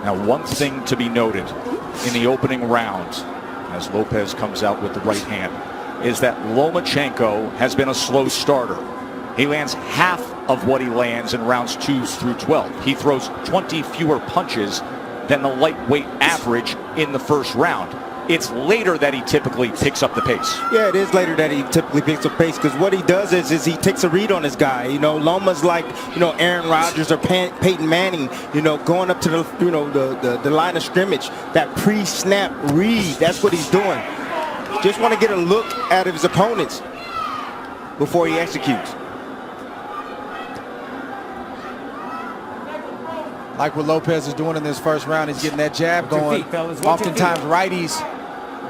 Now, one thing to be noted in the opening round, as Lopez comes out with the right hand, is that Lomachenko has been a slow starter. He lands half of what he lands in rounds 2 through 12. He throws 20 fewer punches than the lightweight average in the first round. It's later that he typically picks up the pace. Yeah, it is later that he typically picks up pace, because what he does is he takes a read on his guy. You know, Loma's like, you know, Aaron Rodgers or Peyton Manning, you know, going up to the, you know, the line of scrimmage. That pre-snap read, that's what he's doing. Just want to get a look at his opponents before he executes. Like what Lopez is doing in this first round, he's getting that jab going. Oftentimes righties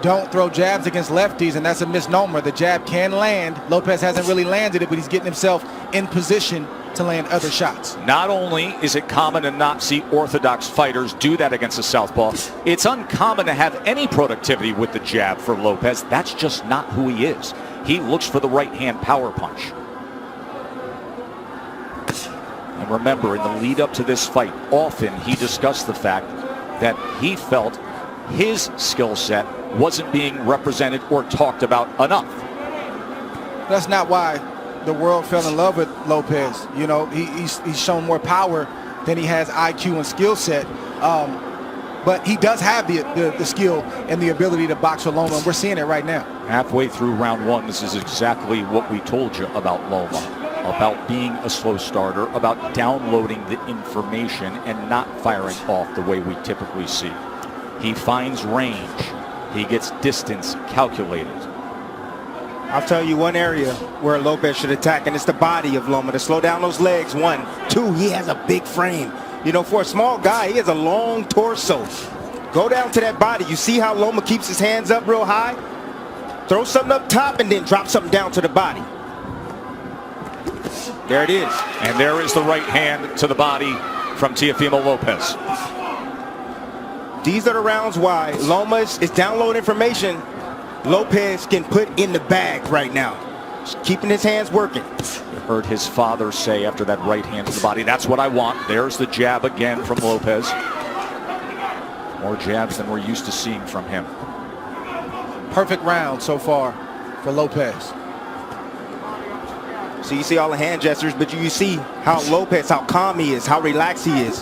don't throw jabs against lefties, and that's a misnomer. The jab can land. Lopez hasn't really landed it, but he's getting himself in position to land other shots. Not only is it common to not see orthodox fighters do that against a southpaw, it's uncommon to have any productivity with the jab for Lopez. That's just not who he is. He looks for the right hand power punch. And remember, in the lead up to this fight, often he discussed the fact that he felt his skill set wasn't being represented or talked about enough. That's not why the world fell in love with Lopez. You know, he's shown more power than he has IQ and skill set. But he does have the skill and the ability to box with Loma, and we're seeing it right now. Halfway through round 1, this is exactly what we told you about Loma. About being a slow starter, about downloading the information and not firing off the way we typically see. He finds range. He gets distance calculated. I'll tell you one area where Lopez should attack, and it's the body of Loma, to slow down those legs. 1, 2, he has a big frame. You know, for a small guy, he has a long torso. Go down to that body. You see how Loma keeps his hands up real high? Throw something up top and then drop something down to the body. There it is. And there is the right hand to the body from Teofimo Lopez. These are the rounds why Loma is downloading information Lopez can put in the bag right now. Just keeping his hands working. You heard his father say after that right hand to the body, that's what I want. There's the jab again from Lopez. More jabs than we're used to seeing from him. Perfect round so far for Lopez. So you see all the hand gestures, but you see how Lopez, how calm he is, how relaxed he is.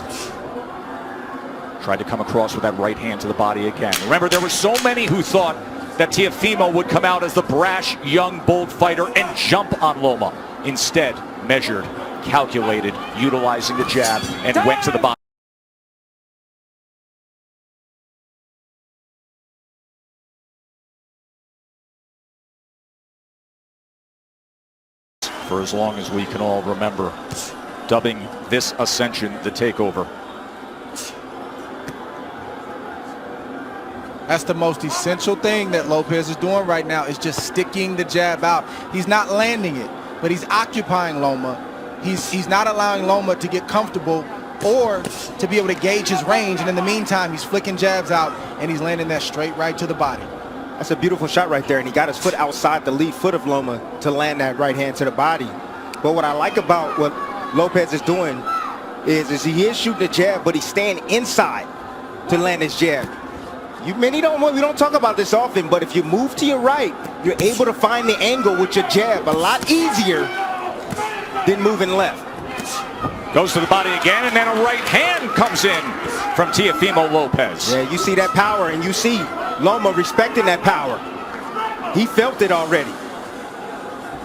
Tried to come across with that right hand to the body again. Remember, there were so many who thought that Teofimo would come out as the brash, young, bold fighter and jump on Loma. Instead, measured, calculated, utilizing the jab, and went to the body. For as long as we can all remember, dubbing this ascension the takeover. That's the most essential thing that Lopez is doing right now, is just sticking the jab out. He's not landing it, but he's occupying Loma. He's not allowing Loma to get comfortable or to be able to gauge his range, and in the meantime, he's flicking jabs out, and he's landing that straight right to the body. That's a beautiful shot right there, and he got his foot outside the lead foot of Loma to land that right hand to the body. But what I like about what Lopez is doing is he is shooting the jab, but he's staying inside to land his jab. We don't talk about this often, but if you move to your right, you're able to find the angle with your jab a lot easier than moving left. Goes to the body again, and then a right hand comes in from Teofimo Lopez. Yeah, you see that power, and you see Loma respecting that power. He felt it already.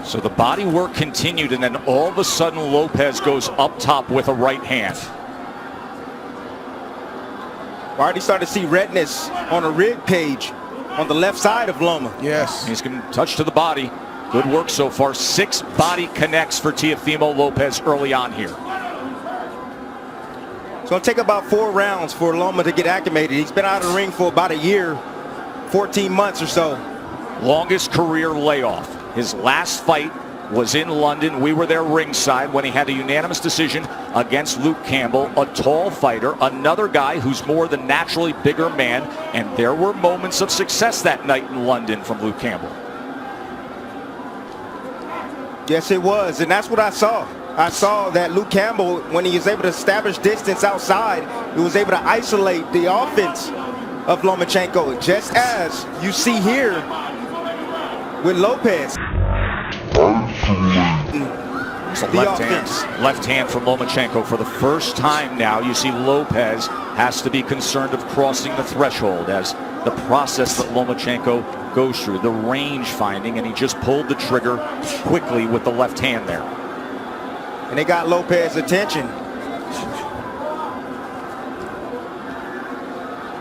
So the body work continued, and then all of a sudden Lopez goes up top with a right hand. We already started to see redness on a rib cage on the left side of Loma. Yes. He's going to touch to the body. Good work so far. 6 body connects for Teofimo Lopez early on here. It's going to take about 4 rounds for Loma to get acclimated. He's been out of the ring for about a year, 14 months or so. Longest career layoff. His last fight was in London. We were there ringside when he had a unanimous decision against Luke Campbell, a tall fighter, another guy who's more the naturally bigger man, and there were moments of success that night in London from Luke Campbell. Yes, it was, and that's what I saw. I saw that Luke Campbell, when he was able to establish distance outside, he was able to isolate the offense of Lomachenko, just as you see here with Lopez. So left hand from Lomachenko. For the first time now, you see Lopez has to be concerned of crossing the threshold as the process that Lomachenko goes through, the range finding, and he just pulled the trigger quickly with the left hand there. And they got Lopez's attention.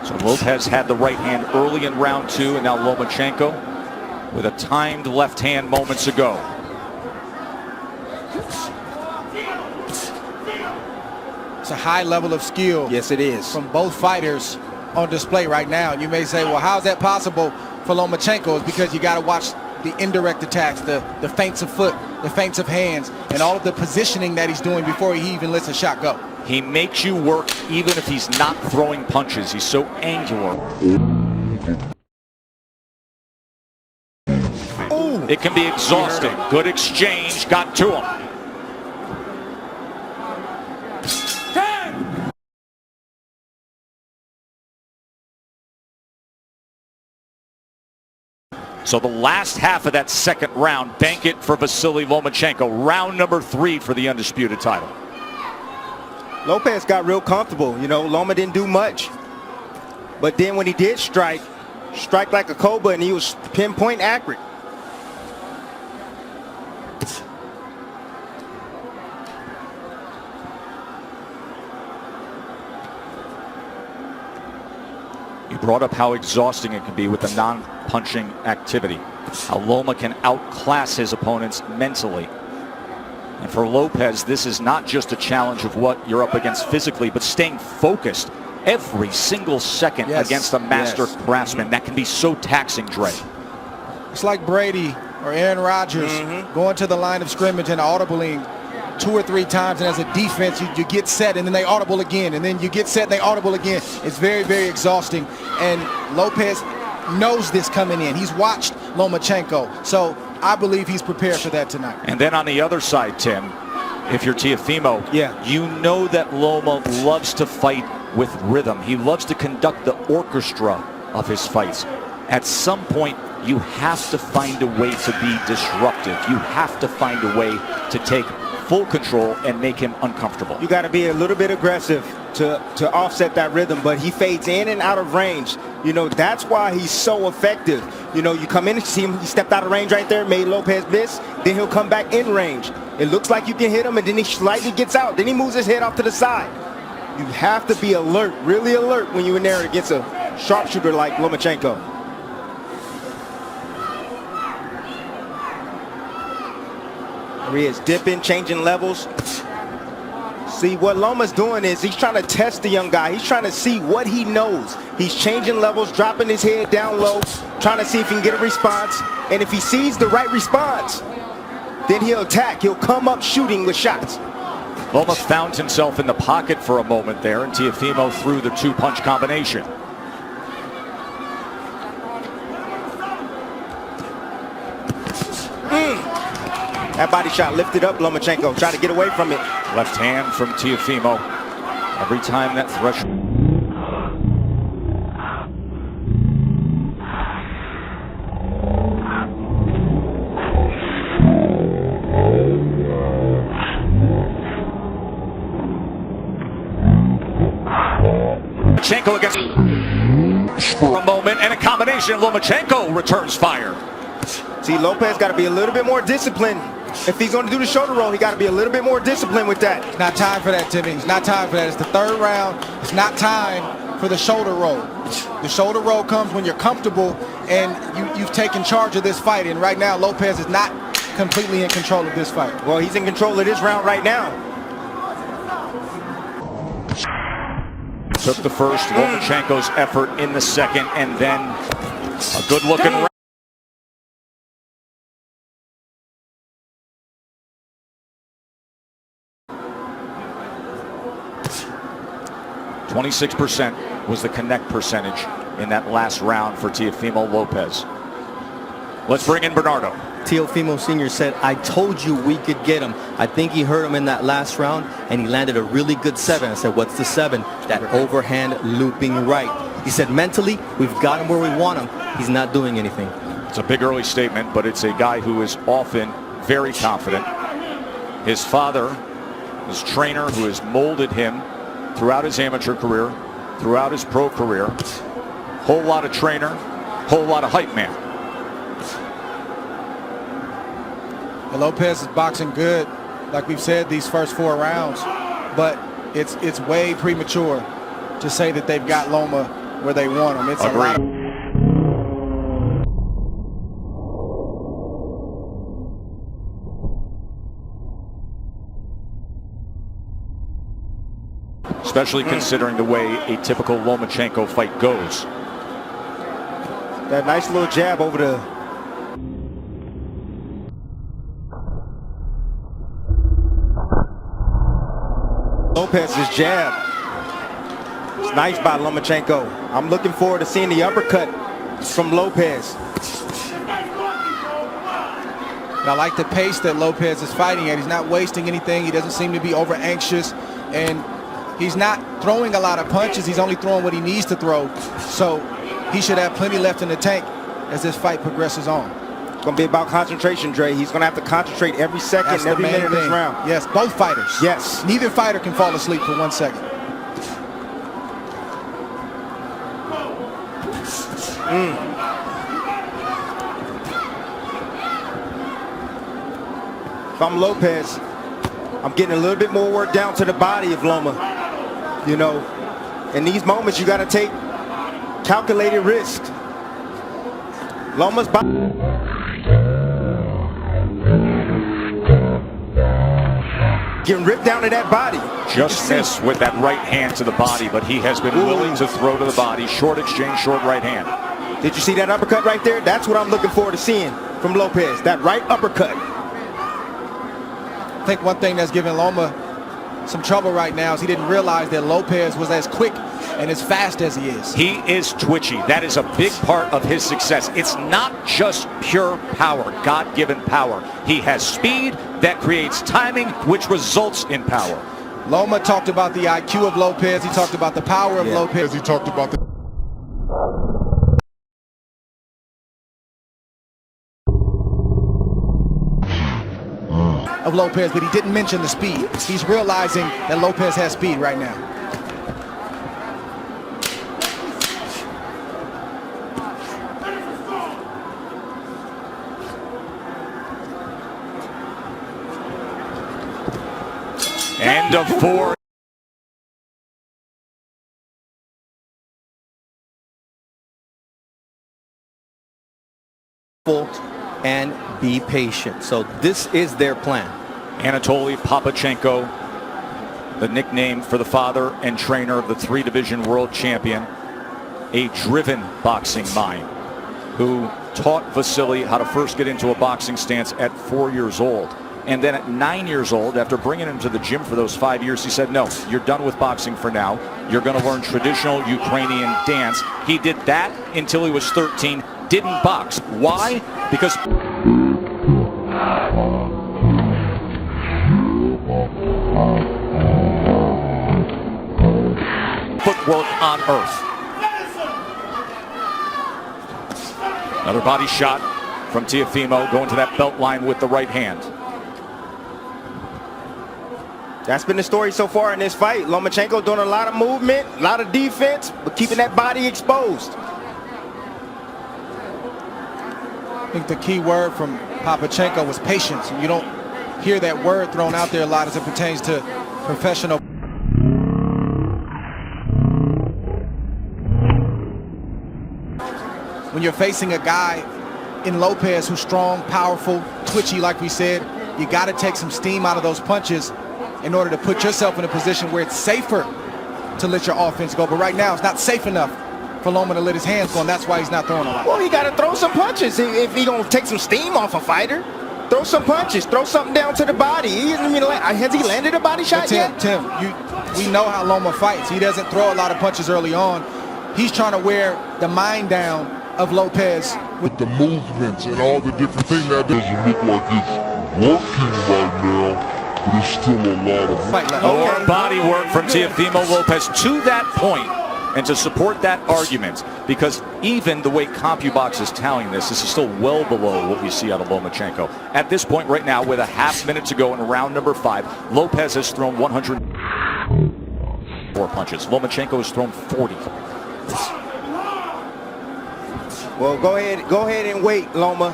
So Lopez had the right hand early in round 2, and now Lomachenko with a timed left hand moments ago. It's a high level of skill. Yes, it is. From both fighters on display right now. And you may say, well, how's that possible for Lomachenko? It's because you got to watch the indirect attacks, the feints of foot, the feints of hands, and all of the positioning that he's doing before he even lets a shot go. He makes you work even if he's not throwing punches. He's so angular. Ooh. It can be exhausting. Good exchange, got to him. So the last half of that second round, bank it for Vasily Lomachenko. Round number 3 for the undisputed title. Lopez got real comfortable. You know, Loma didn't do much. But then when he did strike like a cobra, and he was pinpoint accurate. You brought up how exhausting it can be with the non-punching activity. How Loma can outclass his opponents mentally. And for Lopez, this is not just a challenge of what you're up against physically, but staying focused every single second against a master craftsman. That can be so taxing, Dre. It's like Brady or Aaron Rodgers going to the line of scrimmage and audibling 2 or 3 times, and as a defense you get set and then they audible again, and then you get set and they audible again. It's very, very exhausting, and Lopez knows this coming in. He's watched Lomachenko, so I believe he's prepared for that tonight. And then on the other side, Tim, if you're Teofimo, you know that Loma loves to fight with rhythm. He loves to conduct the orchestra of his fights. At some point, you have to find a way to be disruptive. You have to find a way to take full control and make him uncomfortable. You got to be a little bit aggressive to offset that rhythm, but he fades in and out of range. You know, that's why he's so effective. You know, you come in and see him, he stepped out of range right there, made Lopez miss, then he'll come back in range. It looks like you can hit him, and then he slightly gets out, then he moves his head off to the side. You have to be alert, really alert, when you're in there against a sharpshooter like Lomachenko. He is dipping, changing levels. See, what Loma's doing is he's trying to test the young guy. He's trying to see what he knows. He's changing levels, dropping his head down low, trying to see if he can get a response. And if he sees the right response, then he'll attack. He'll come up shooting with shots. Loma found himself in the pocket for a moment there, and Teofimo threw the 2-punch combination. That body shot lifted up Lomachenko, tried to get away from it. Left hand from Teofimo. Every time that threshold. Lomachenko against for a moment, and a combination. Lomachenko returns fire. See, Lopez got to be a little bit more disciplined. If he's going to do the shoulder roll, he got to be a little bit more disciplined with that. It's not time for that, Timmy. It's not time for that. It's the 3rd round. It's not time for the shoulder roll. The shoulder roll comes when you're comfortable and you've taken charge of this fight. And right now, Lopez is not completely in control of this fight. Well, he's in control of this round right now. Took the first, Lomachenko's effort in the second, and then a good-looking round. 26% was the connect percentage in that last round for Teofimo Lopez. Let's bring in Bernardo. Teofimo Sr. said, I told you we could get him. I think he hurt him in that last round, and he landed a really good 7. I said, what's the 7? That overhand looping right. He said, mentally, we've got him where we want him. He's not doing anything. It's a big early statement, but it's a guy who is often very confident. His father, his trainer, who has molded him throughout his amateur career, throughout his pro career. Whole lot of trainer, whole lot of hype man. Well, Lopez is boxing good, like we've said, these first 4 rounds, but it's way premature to say that they've got Loma where they want him. It's a lot of especially considering the way a typical Lomachenko fight goes. That nice little jab over the Lopez's jab. It's nice by Lomachenko. I'm looking forward to seeing the uppercut from Lopez. I like the pace that Lopez is fighting at. He's not wasting anything. He doesn't seem to be over anxious, and he's not throwing a lot of punches. He's only throwing what he needs to throw. So he should have plenty left in the tank as this fight progresses on. It's going to be about concentration, Dre. He's going to have to concentrate every second, That's every the main minute of this round. Yes, both fighters. Yes. Neither fighter can fall asleep for 1 second. If I'm Lopez, I'm getting a little bit more work down to the body of Loma. You know, in these moments, you got to take calculated risk. Loma's body. Getting ripped down to that body. Just missed with that right hand to the body, but he has been willing to throw to the body. Short exchange, short right hand. Did you see that uppercut right there? That's what I'm looking forward to seeing from Lopez. That right uppercut. I think one thing that's giving Loma some trouble right now is he didn't realize that Lopez was as quick and as fast as he is. He is twitchy. That is a big part of his success. It's not just pure power, God-given power. He has speed that creates timing, which results in power. Loma talked about the IQ of Lopez. He talked about the power of Lopez. He talked about the of Lopez, but he didn't mention the speed. He's realizing that Lopez has speed right now. End of 4. And be patient. So this is their plan. Anatoly Papachenko, the nickname for the father and trainer of the 3-division world champion, a driven boxing mind who taught Vasily how to first get into a boxing stance at 4 years old. And then at 9 years old, after bringing him to the gym for those 5 years, he said, no, you're done with boxing for now. You're going to learn traditional Ukrainian dance. He did that until he was 13, didn't box. Why? Because footwork on earth. Another body shot from Teofimo, going to that belt line with the right hand. That's been the story so far in this fight. Lomachenko doing a lot of movement, a lot of defense, but keeping that body exposed. I think the key word from Papachenko was patience. You don't hear that word thrown out there a lot as it pertains to professional. When you're facing a guy in Lopez who's strong, powerful, twitchy, like we said, you got to take some steam out of those punches in order to put yourself in a position where it's safer to let your offense go. But right now, it's not safe enough for Loma to let his hands go, and that's why he's not throwing a lot. Well, he got to throw some punches if he gonna take some steam off a fighter. Throw some punches, throw something down to the body. Has he landed a body shot yet? Tim, we know how Loma fights. He doesn't throw a lot of punches early on. He's trying to wear the mind down of Lopez. With the movements and all the different things, that doesn't look like it's working right now, but it's still a lot of work. More body work from Teofimo Lopez to that point, and to support that argument, because even the way CompuBox is tallying this is still well below what we see out of Lomachenko. At this point right now, with a half minute to go in round number 5, Lopez has thrown 104 punches. Lomachenko has thrown 40. Well, go ahead and wait, Loma.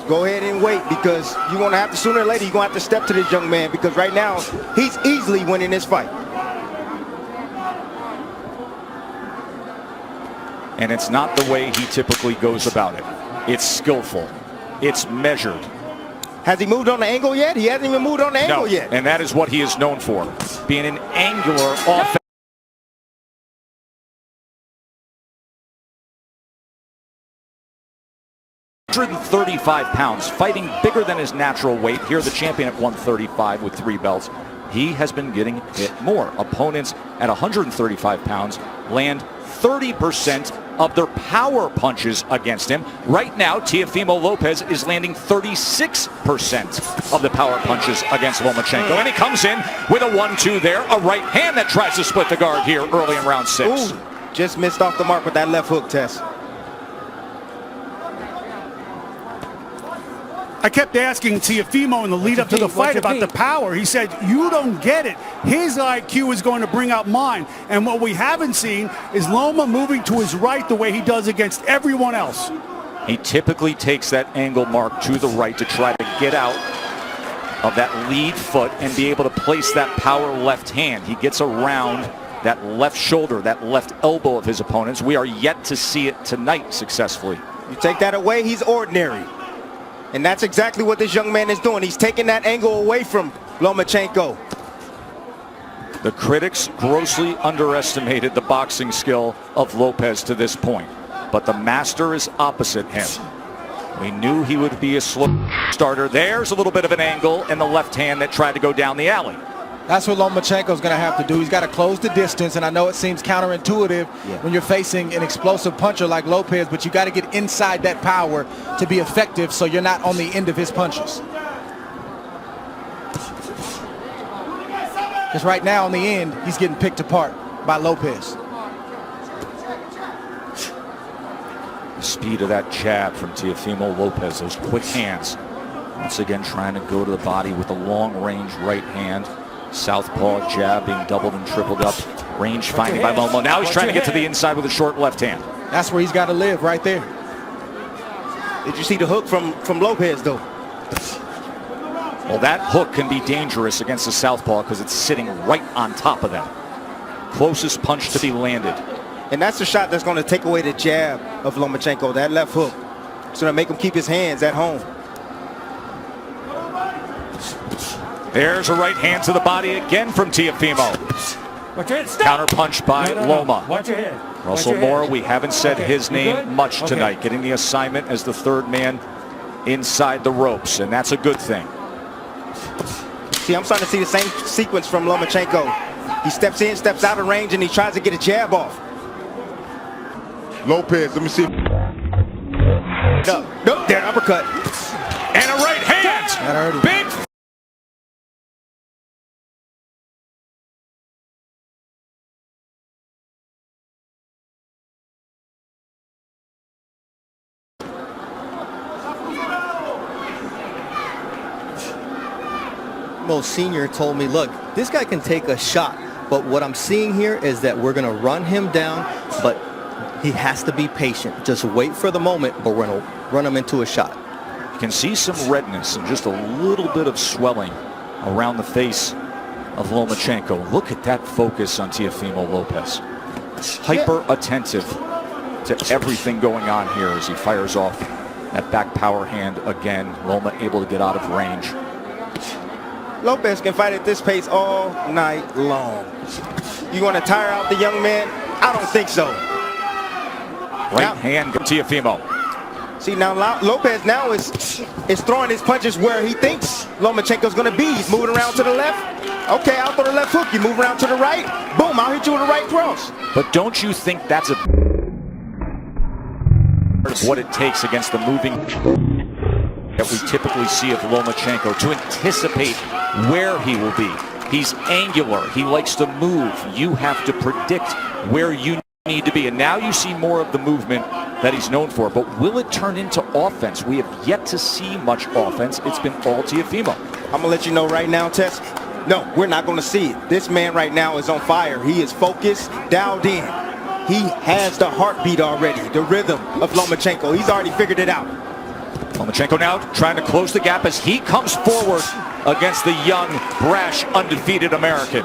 Go ahead and wait, because you're going to have to, sooner or later, you're going to have to step to this young man, because right now, he's easily winning this fight. And it's not the way he typically goes about it. It's skillful. It's measured. Has he moved on the angle yet? He hasn't even moved on the angle yet. And that is what he is known for, being an angular offense. 135 pounds, fighting bigger than his natural weight. Here, the champion at 135 with 3 belts. He has been getting hit more. Opponents at 135 pounds land 30% of their power punches against him. Right now, Teofimo Lopez is landing 36% of the power punches against Lomachenko. And he comes in with a 1-2 there, a right hand that tries to split the guard here early in round 6. Ooh, just missed off the mark with that left hook, Tess. I kept asking Teofimo in the lead up to the fight about the power. He said, you don't get it. His IQ is going to bring out mine. And what we haven't seen is Loma moving to his right the way he does against everyone else. He typically takes that angle mark to the right to try to get out of that lead foot and be able to place that power left hand. He gets around that left shoulder, that left elbow of his opponents. We are yet to see it tonight successfully. You take that away, he's ordinary. And that's exactly what this young man is doing. He's taking that angle away from Lomachenko. The critics grossly underestimated the boxing skill of Lopez to this point, but the master is opposite him. We knew he would be a slow starter. There's a little bit of an angle in the left hand that tried to go down the alley. That's what Lomachenko's going to have to do. He's got to close the distance, and I know it seems counterintuitive when you're facing an explosive puncher like Lopez, but you got to get inside that power to be effective so you're not on the end of his punches. Because right now, on the end, he's getting picked apart by Lopez. The speed of that jab from Teofimo Lopez, those quick hands. Once again, trying to go to the body with a long-range right hand. Southpaw jab being doubled and tripled up. Range finding by Loma. Now he's trying to get to the inside with a short left hand. That's where he's got to live, right there. Did you see the hook from Lopez, though? Well, that hook can be dangerous against the southpaw because it's sitting right on top of them. Closest punch to be landed. And that's the shot that's going to take away the jab of Lomachenko, that left hook. It's going to make him keep his hands at home. There's a right hand to the body again from Teofimo. Counter punch by Loma. Russell Moore, we haven't said his name much tonight, getting the assignment as the third man inside the ropes, and that's a good thing. See, I'm starting to see the same sequence from Lomachenko. He steps in, steps out of range, and he tries to get a jab off. Lopez, let me see. Nope, there, uppercut. And a right hand. That hurt him. Big. Senior told me, look, this guy can take a shot, but what I'm seeing here is that we're going to run him down, but he has to be patient. Just wait for the moment, but we're going to run him into a shot. You can see some redness and just a little bit of swelling around the face of Lomachenko. Look at that focus on Teofimo Lopez. Hyper attentive to everything going on here as he fires off that back power hand again. Loma able to get out of range. Lopez can fight at this pace all night long. You want to tire out the young man? I don't think so. Right hand to Teofimo. See, now Lopez now is throwing his punches where he thinks Lomachenko's going to be. He's moving around to the left. Okay, I'll throw the left hook. You move around to the right. Boom, I'll hit you with a right cross. But don't you think that's a of what it takes against the moving that we typically see of Lomachenko to anticipate where he will be. He's angular. He likes to move. You have to predict where you need to be. And now you see more of the movement that he's known for. But will it turn into offense? We have yet to see much offense. It's been all Teofimo. I'm going to let you know right now, Tess. No, we're not going to see it. This man right now is on fire. He is focused, dialed in. He has the heartbeat already, the rhythm of Lomachenko. He's already figured it out. Lomachenko now trying to close the gap as he comes forward against the young, brash, undefeated American.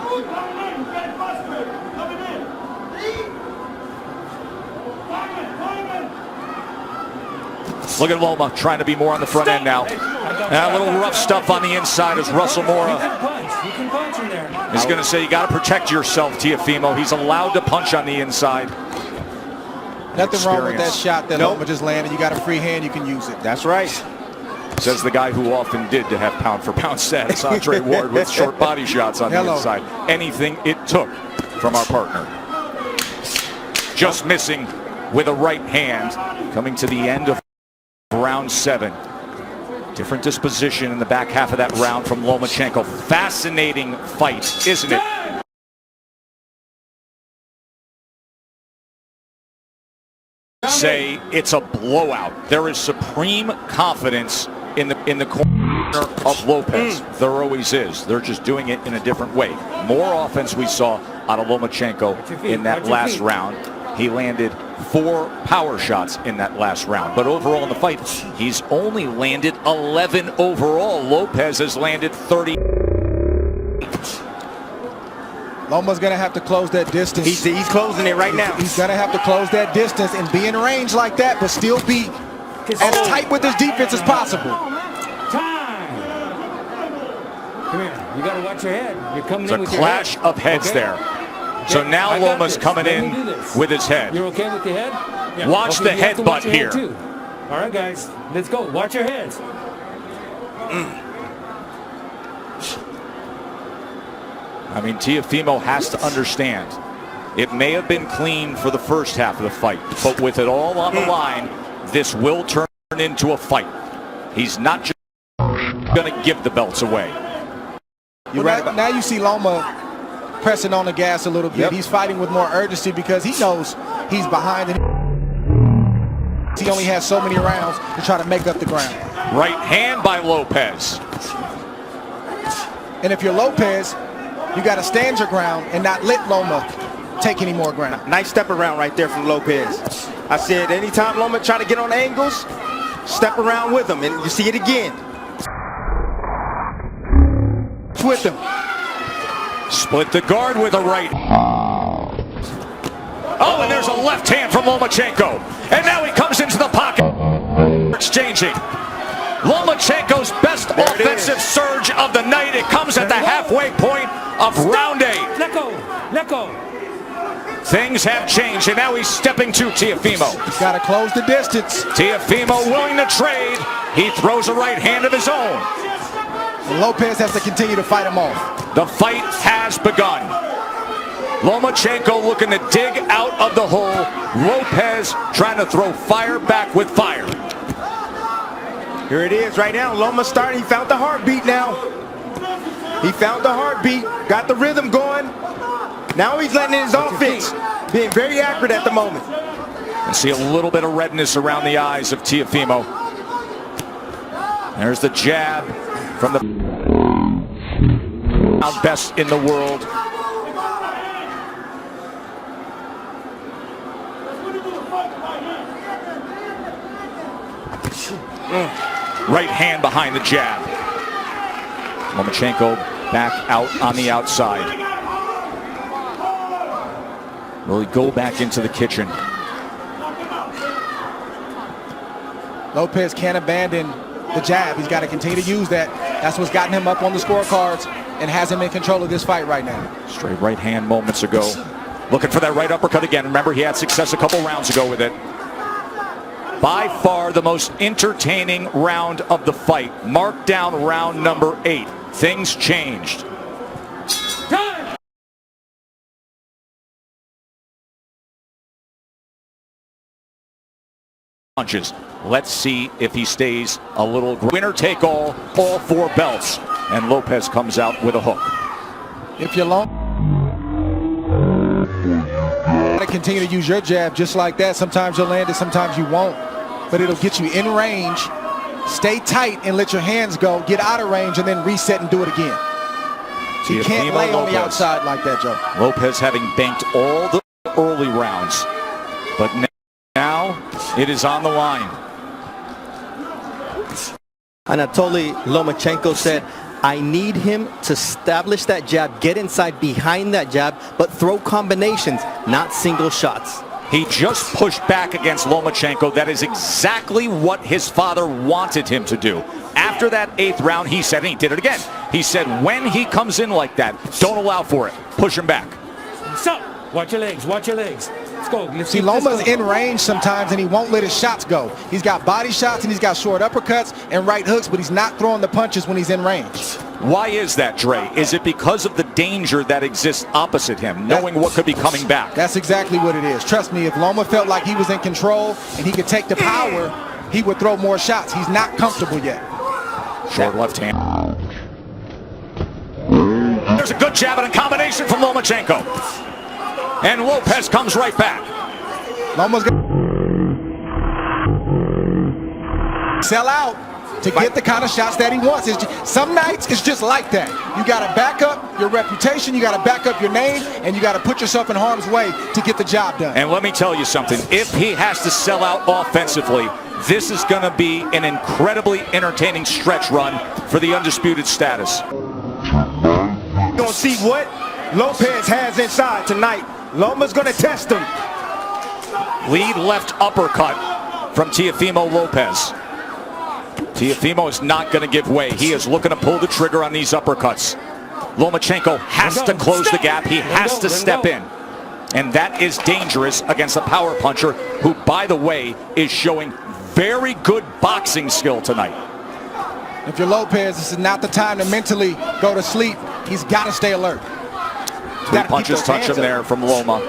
Look at Loma trying to be more on the front end now. A little rough stuff on the inside as Russell Mora is going to say you got to protect yourself, Teofimo. He's allowed to punch on the inside. Nothing wrong with that shot that Loma just landed. You got a free hand, you can use it. That's right. Says the guy who often did to have pound-for-pound status, Andre Ward, with short body shots on the inside. Anything it took from our partner. Just missing with a right hand. Coming to the end of round 7. Different disposition in the back half of that round from Lomachenko. Fascinating fight, isn't it? Say it's a blowout. There is supreme confidence in the corner of Lopez. There always is. They're just doing it in a different way. More offense we saw out of Lomachenko in that last round. He landed 4 power shots in that last round. But overall in the fight, he's only landed 11 overall. Lopez has landed 30. Loma's going to have to close that distance. He's closing it right now. He's going to have to close that distance and be in range like that, but still be as tight with his defense as possible. Time. Come here. You got to watch your head. You're coming in with your head. It's a clash of heads there. So now Loma's coming in with his head. You're okay with your head? Yeah. Watch the headbutt here. All right, guys. Let's go. Watch your heads. I mean, Teofimo has to understand. It may have been clean for the first half of the fight, but with it all on the line, this will turn into a fight. He's not just going to give the belts away. You're right. Now you see Loma pressing on the gas a little bit. He's fighting with more urgency because he knows he's behind and he only has so many rounds to try to make up the ground. Right hand by Lopez. And if you're Lopez, you got to stand your ground and not let Loma take any more ground. Nice step around right there from Lopez. I said anytime Loma try to get on angles, step around with him, and you see it again. With him. Split the guard with a right. Oh, and there's a left hand from Lomachenko. And now he comes into the pocket. Exchanging. Lomachenko's best offensive surge of the night. It comes at the halfway point of round 8. Let go. Let go. Things have changed, and now he's stepping to Teofimo. He's got to close the distance. Teofimo willing to trade. He throws a right hand of his own. And Lopez has to continue to fight him off. The fight has begun. Lomachenko looking to dig out of the hole. Lopez trying to throw fire back with fire. Here it is right now. Loma starting. He found the heartbeat now. He found the heartbeat. Got the rhythm going. Now he's letting in his offense. Being very accurate at the moment. I see a little bit of redness around the eyes of Teofimo. There's the jab from the best in the world. Right hand behind the jab. Lomachenko back out on the outside. Will he go back into the kitchen? Lopez can't abandon the jab. He's got to continue to use that. That's what's gotten him up on the scorecards and has him in control of this fight right now. Straight right hand moments ago. Looking for that right uppercut again. Remember, he had success a couple rounds ago with it. By far the most entertaining round of the fight. Mark down round number 8. Things changed. punches. Let's see if he stays a little. Winner take all 4 belts. And Lopez comes out with a hook. If you're long, to continue to use your jab just like that. Sometimes you'll land it, sometimes you won't. But it'll get you in range. Stay tight and let your hands go. Get out of range and then reset and do it again. So you can't lay on the outside like that, Joe. Lopez having banked all the early rounds. But now it is on the line. Anatoly Lomachenko said, I need him to establish that jab, get inside behind that jab, but throw combinations, not single shots. He just pushed back against Lomachenko. That is exactly what his father wanted him to do. After that 8th round, he said, and he did it again, he said, when he comes in like that, don't allow for it. Push him back. So, watch your legs, watch your legs. Let's go. Let's See, Loma's in range sometimes, and he won't let his shots go. He's got body shots, and he's got short uppercuts and right hooks, but he's not throwing the punches when he's in range. Why is that, Dre? Is it because of the danger that exists opposite him, knowing what could be coming back? That's exactly what it is. Trust me, if Loma felt like he was in control and he could take the power, he would throw more shots. He's not comfortable yet. Short left hand. There's a good jab and a combination from Lomachenko. And Lopez comes right back. Loma's going to sell out to get the kind of shots that he wants. Some nights it's just like that. You got to back up your reputation, you got to back up your name, and you got to put yourself in harm's way to get the job done. And let me tell you something. If he has to sell out offensively, this is going to be an incredibly entertaining stretch run for the undisputed status. You're going to see what Lopez has inside tonight. Loma's going to test him. Lead left uppercut from Teofimo Lopez. Teofimo is not going to give way. He is looking to pull the trigger on these uppercuts. Lomachenko has to close the gap. He has to step in. And that is dangerous against a power puncher who, by the way, is showing very good boxing skill tonight. If you're Lopez, this is not the time to mentally go to sleep. He's got to stay alert. 3 punches touch him there from Loma.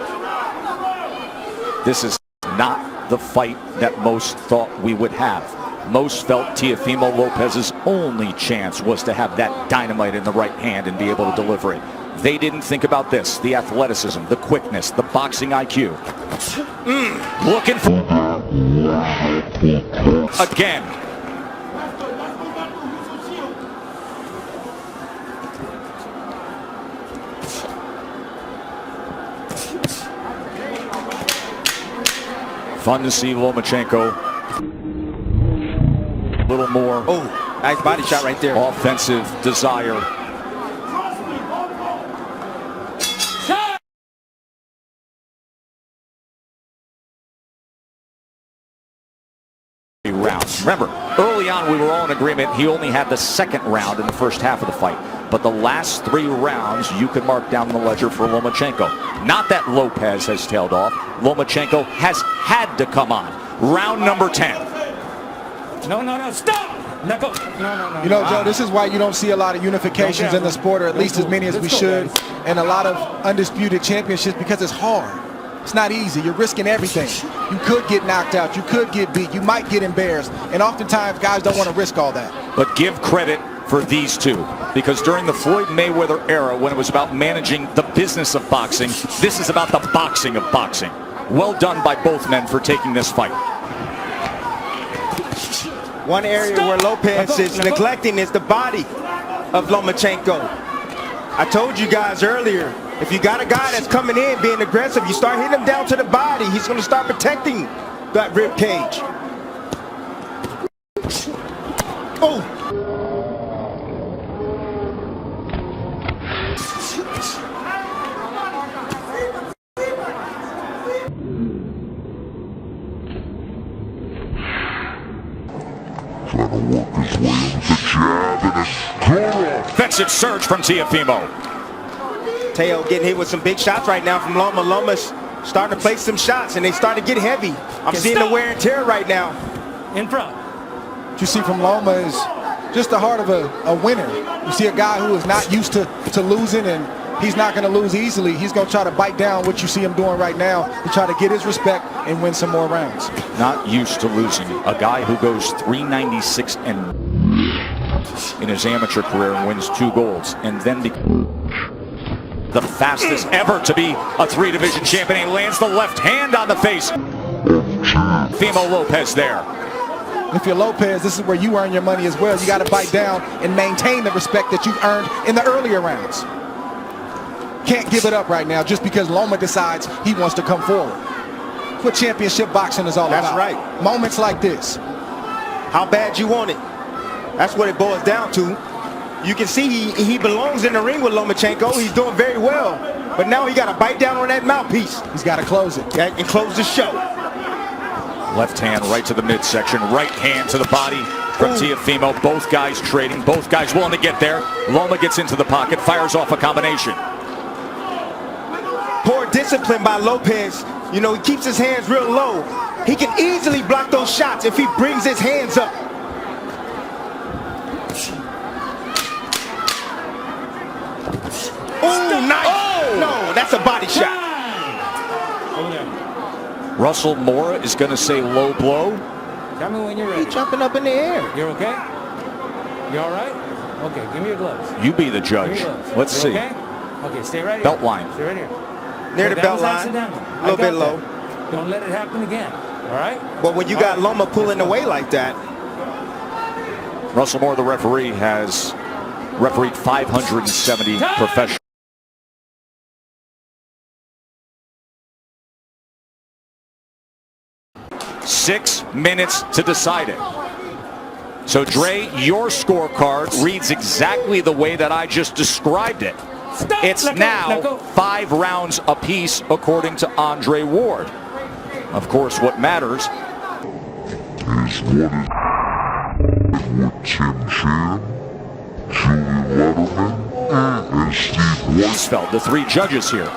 This is not the fight that most thought we would have. Most felt Teofimo Lopez's only chance was to have that dynamite in the right hand and be able to deliver it. They didn't think about this, the athleticism, the quickness, the boxing IQ. Looking for again. Fun to see Lomachenko a little more. Oh, nice body shot right there. Offensive desire. Rounds. Remember, early on we were all in agreement he only had the 2nd round in the first half of the fight. But the last 3 rounds you could mark down the ledger for Lomachenko. Not that Lopez has tailed off. Lomachenko has had to come on. Round number 10. No, stop! No. You know, Joe, this is why you don't see a lot of unifications in the sport, or at least as many as we should, and a lot of undisputed championships, because it's hard. It's not easy. You're risking everything. You could get knocked out. You could get beat. You might get embarrassed. And oftentimes, guys don't want to risk all that. But give credit for these two, because during the Floyd Mayweather era, when it was about managing the business of boxing, this is about the boxing of boxing. Well done by both men for taking this fight. One area where Lopez is neglecting is the body of Lomachenko. I told you guys earlier, if you got a guy that's coming in being aggressive, you start hitting him down to the body, he's going to start protecting that rib cage. Oh! Trying to work his way into the jab and a good Offensive surge from Teofimo. Teo getting hit with some big shots right now from Loma. Loma's starting to place some shots, and they start to get heavy. I'm seeing the wear and tear right now. In front. What you see from Loma is just the heart of a winner. You see a guy who is not used to losing, and he's not going to lose easily. He's going to try to bite down what you see him doing right now to try to get his respect and win some more rounds. Not used to losing. A guy who goes 396 and in his amateur career and wins 2 golds, and then the fastest ever to be a 3-division champion. He lands the left hand on the face. Fimo Lopez there. If you're Lopez, this is where you earn your money as well. You got to bite down and maintain the respect that you've earned in the earlier rounds. Can't give it up right now just because Loma decides he wants to come forward. That's what championship boxing is all about. That's right. Moments like this. How bad you want it. That's what it boils down to. You can see he belongs in the ring with Lomachenko. He's doing very well. But now he got to bite down on that mouthpiece. He's got to close it. And close the show. Left hand right to the midsection. Right hand to the body from Teofimo. Both guys trading. Both guys willing to get there. Loma gets into the pocket. Fires off a combination. Poor discipline by Lopez. You know, he keeps his hands real low. He can easily block those shots if he brings his hands up. Oh, nice. Oh. No, that's a body shot. Russell Mora is going to say low blow. Tell me when you're ready. He's jumping up in the air. You're okay? You all right? Okay, give me your gloves. You be the judge. Let's see. Okay? Okay, stay right here. Belt line. Stay right here. Near the belt line. A little bit low. Don't let it happen again. All right? But when you got Loma pulling away like that. Russell Mora, the referee, has refereed 570 professional. Six minutes to decide it. So, Dre, your scorecard reads exactly the way that I just described it. It's now 5 rounds apiece, according to Andre Ward. Of course, what matters is what with Tim Chan, Julie Letterman, and Steve Weisfeld, the 3 judges here.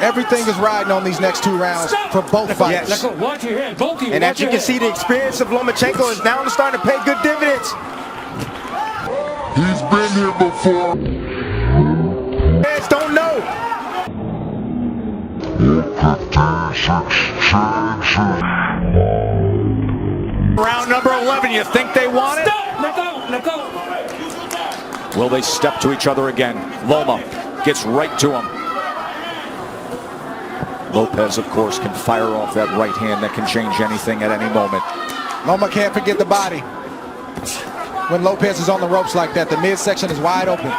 Everything is riding on these next 2 rounds for both fighters. Yes. Watch your head. Both of you. And as you can see, the experience of Lomachenko is now starting to pay good dividends. He's been here before. Fans don't know. Round number 11, you think they want it? Stop! Let go! Will they step to each other again? Loma gets right to him. Lopez, of course, can fire off that right hand that can change anything at any moment. Loma can't forget the body. When Lopez is on the ropes like that, the midsection is wide open.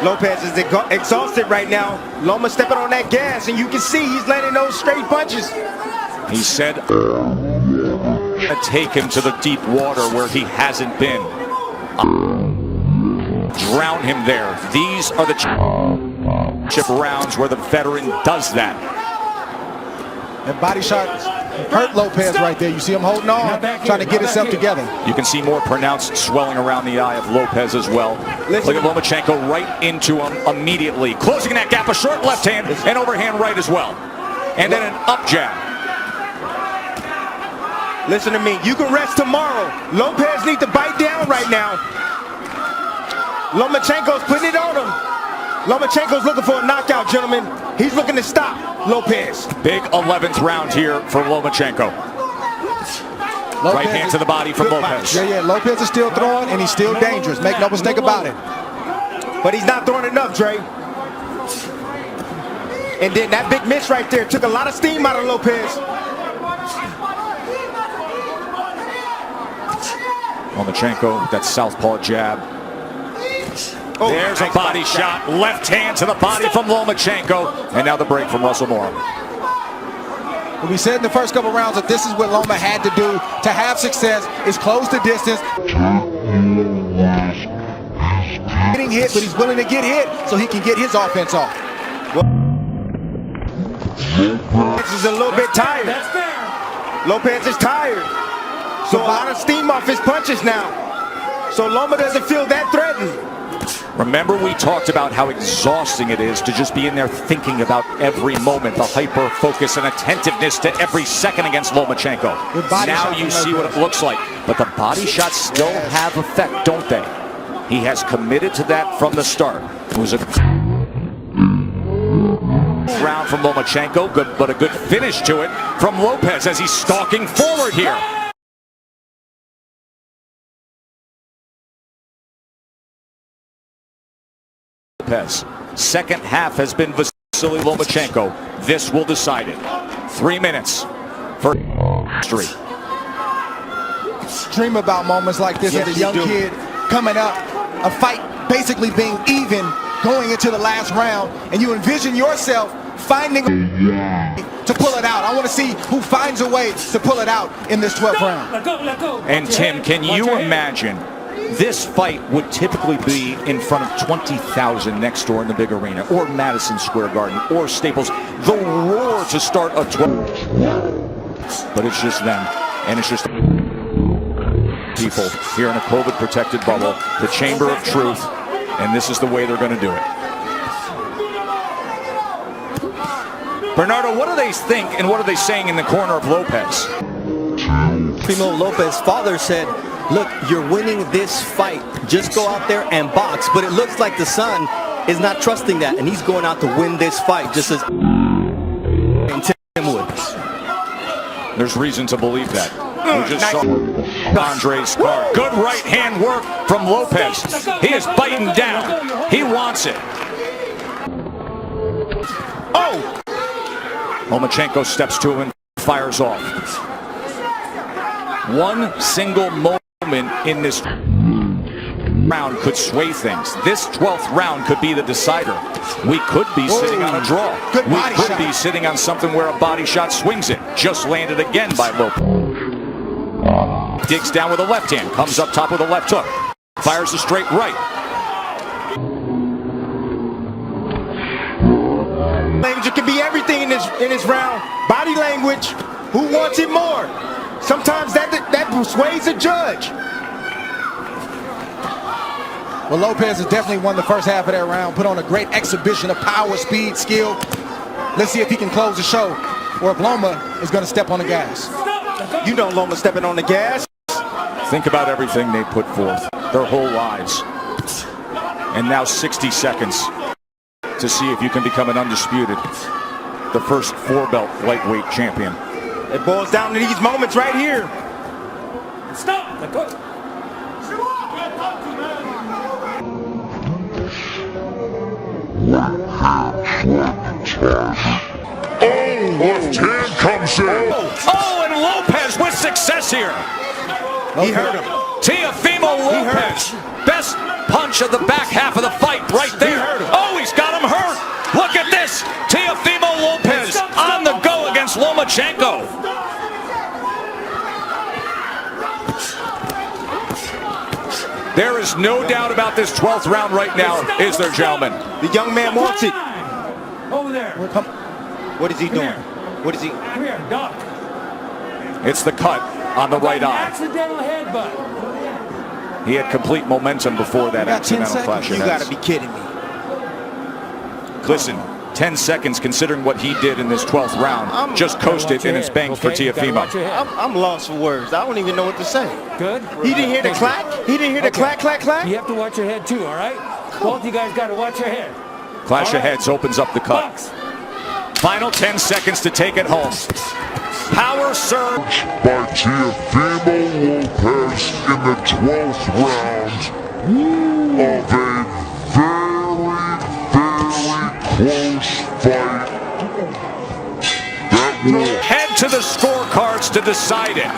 Lopez is exhausted right now. Loma stepping on that gas, and you can see he's landing those straight punches. He said, take him to the deep water where he hasn't been. Drown him there. These are the championship rounds where the veteran does that. That body shot hurt Lopez right there. You see him holding on, trying to get himself together. You can see more pronounced swelling around the eye of Lopez as well. Look at Lomachenko right into him immediately. Closing that gap, a short left hand and overhand right as well. And then an up jab. Listen to me, you can rest tomorrow. Lopez needs to bite down right now. Lomachenko's putting it on him. Lomachenko's looking for a knockout, gentlemen. He's looking to stop Lopez. Big 11th round here for Lomachenko. Right hand to the body from Lopez. Yeah, Lopez is still throwing, and he's still dangerous. Make no mistake about it. But he's not throwing enough, Dre. And then that big miss right there took a lot of steam out of Lopez. Lomachenko with that southpaw jab. Oh, there's a body shot. Left hand to the body from Lomachenko. And now the break from Russell Mora. Well, we said in the first couple rounds that this is what Loma had to do to have success, is close the distance. Getting hit, but he's willing to get hit so he can get his offense off. Lopez is a little bit tired. That's fair. Lopez is tired. So a lot of steam off his punches now. So Loma doesn't feel that threatened. Remember, we talked about how exhausting it is to just be in there thinking about every moment, the hyper focus and attentiveness to every second against Lomachenko. Now you see what it looks like. But the body shots still have effect, don't they? He has committed to that from the start. It was a ground from Lomachenko, but a good finish to it from Lopez as he's stalking forward here. Lopez. Second half has been Vasily Lomachenko. This will decide it. 3 minutes for history. Dream about moments like this as a young kid coming up, a fight basically being even going into the last round, and you envision yourself finding to pull it out. I want to see who finds a way to pull it out in this 12th round. Let go. And Tim, can you imagine this fight would typically be in front of 20,000 next door in the big arena, or Madison Square Garden, or Staples. The roar to start a 12. But it's just them, and it's just people here in a COVID-protected bubble, the chamber of truth, and this is the way they're going to do it. Bernardo, what do they think and what are they saying in the corner of Lopez? Primo Lopez's father said, look, you're winning this fight. Just go out there and box. But it looks like the son is not trusting that, and he's going out to win this fight, just as Tim would. There's reason to believe that. We just saw Andre's card. Good right hand work from Lopez. He is biting down. He wants it. Oh! Lomachenko steps to him and fires off. One single moment in this round could sway things. This 12th round could be the decider. We could be sitting on a draw. We could be sitting on something where a body shot swings it. Just landed again by Lopez. Digs down with a left hand, comes up top with a left hook, fires a straight right. It can be everything in this round. Body language. Who wants it more? Sometimes that persuades a judge. Well, Lopez has definitely won the first half of that round, put on a great exhibition of power, speed, skill. Let's see if he can close the show, or if Loma is going to step on the gas. You know Loma stepping on the gas. Think about everything they put forth, their whole lives. And now 60 seconds to see if you can become an undisputed, the first 4-belt lightweight champion. It boils down to these moments right here. Stop. Let go. Oh, left hand comes in. Oh, and Lopez with success here. He hurt him. Teofimo Lopez, best punch of the back half of the fight right there. Oh, he's got him hurt. Look at this. Teofimo Lopez on the go against Lomachenko. There is no doubt about this 12th round right now, is there, gentlemen? The young man wants it. Over there. What is he doing? Here. What is he? Come here, duck. It's the cut on the right eye. Accidental headbutt. He had complete momentum before that accidental clash of You heads. got to be kidding me. Listen, 10 seconds considering what he did in this 12th round. Just coasted and it's banked for Teofimo. I'm lost for words. I don't even know what to say. Good. He didn't hear the clack? He didn't hear the clack, clack, clack? You have to watch your head too, all right? Both of you guys got to watch your head. Clash of heads opens up the cut. Box. Final 10 seconds to take it home. Power surge By Teofimo Lopez in the 12th round of a very close fight that will head to the scorecards to decide it.